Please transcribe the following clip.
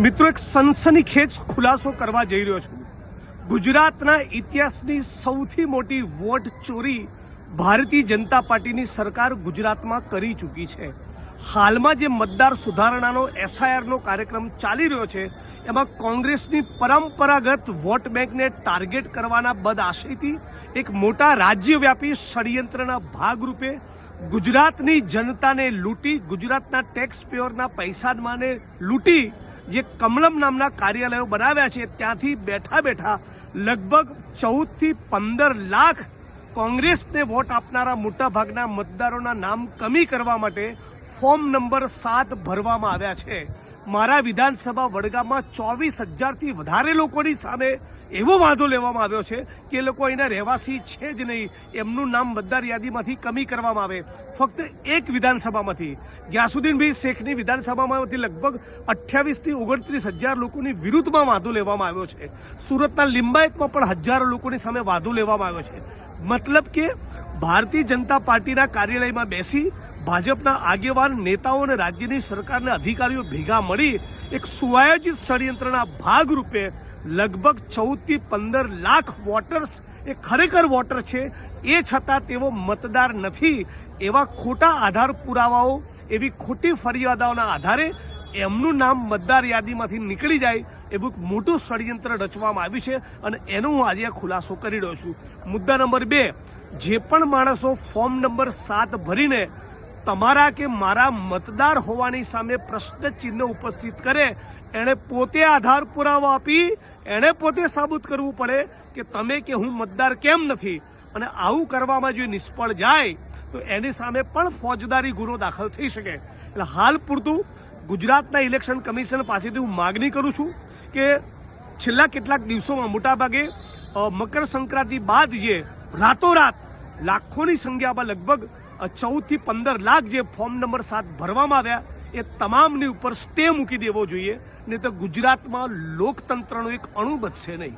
મિત્રો, એક સનસનીખેજ ખુલાસો કરવા જઈ રહ્યો છું। ગુજરાતના ઇતિહાસની સૌથી મોટી વોટ ચોરી ભારતીય જનતા પાર્ટીની સરકાર ગુજરાતમાં કરી ચૂકી છે। હાલમાં જે મતદાર સુધારણાનો એસઆઈઆરનો કાર્યક્રમ ચાલી રહ્યો છે એમાં કોંગ્રેસની પરંપરાગત વોટ બેંકને ટાર્ગેટ કરવાના બદઆશયથી એક મોટા રાજ્યવ્યાપી ષડયંત્રના ભાગરૂપે ગુજરાતની જનતાને લૂંટી, ગુજરાતના ટેક્સ પેયરના પૈસાને લૂંટી જે કમલમ નામના કાર્યાલયો બનાવ્યા છે ત્યાંથી બેઠા બેઠા લગભગ 14 થી 15 લાખ કોંગ્રેસને વોટ આપનારા મોટાભાગના મતદારોના નામ કમી કરવા માટે ફોર્મ નંબર 7 ભરવામાં આવ્યા છે। મારા વિધાનસભા વડગામમાં 24,000થી વધારે લોકોની સામે એવો વાંધો લેવામાં આવ્યો છે કે એ લોકો અહીંના રહેવાસી છે જ નહીં, એમનું નામ મતદાર યાદીમાંથી કમી કરવામાં આવે। ફક્ત એક વિધાનસભામાંથી ગ્યાસુદ્દીનભાઈ શેખની વિધાનસભામાંથી લગભગ 28 થી 29,000 લોકોની વિરુદ્ધમાં વાંધો લેવામાં આવ્યો છે। સુરતના લિંબાયતમાં પણ હજારો લોકોની સામે વાંધો લેવામાં આવ્યો છે। મતલબ કે ભારતીય જનતા પાર્ટીના કાર્યાલયમાં બેસી ભાજપના આગેવાન નેતાઓ અને રાજ્યની સરકારના અધિકારીઓ ભેગા મળી એક સુઆયોજિત ષડયંત્રના ભાગરૂપે લગભગ 14 થી 15 લાખ વોટર્સ એ ખરેખર વોટર છે એ છતાં તેઓ મતદાર નથી એવા ખોટા આધાર પુરાવાઓ, એવી ખોટી ફરિયાદોના આધારે એમનું નામ મતદાર યાદીમાંથી નીકળી જાય એવું મોટું ષડયંત્ર રચવામાં આવ્યું છે અને એનો હું આજે ખુલાસો કરી રહ્યો છું। મુદ્દા નંબર 2, જે પણ માણસો ફોર્મ નંબર 7 ભરીને તમારા કે મારા મતદાર હોવાની સામે પ્રશ્ન ચિહ્ન ઉપસ્થિત કરે, એણે પોતે આધાર પુરાવો આપી એણે પોતે સાબિત કરવું પડે કે તમે કે હું મતદાર કેમ નથી, અને આવું કરવામાં જો નિષ્ફળ જાય તો એની સામે પણ ફોજદારી ગુનો દાખલ થઈ શકે। એટલે હાલ પૂરતું ગુજરાતના ઇલેક્શન કમિશન પાસેથી હું માગણી કરું છું કે છેલ્લા કેટલાક દિવસોમાં મોટાભાગે મકર સંક્રાંતિ બાદ જે રાતોરાત લાખોની સંખ્યામાં લગભગ 14 થી 15 લાખ જે ફોર્મ નંબર 7 ભરવામાં આવ્યા એ તમામની ઉપર સ્ટે મૂકી દેવો જોઈએ, નહીં તો ગુજરાતમાં લોકતંત્રનો એક અણુ બચશે નહીં।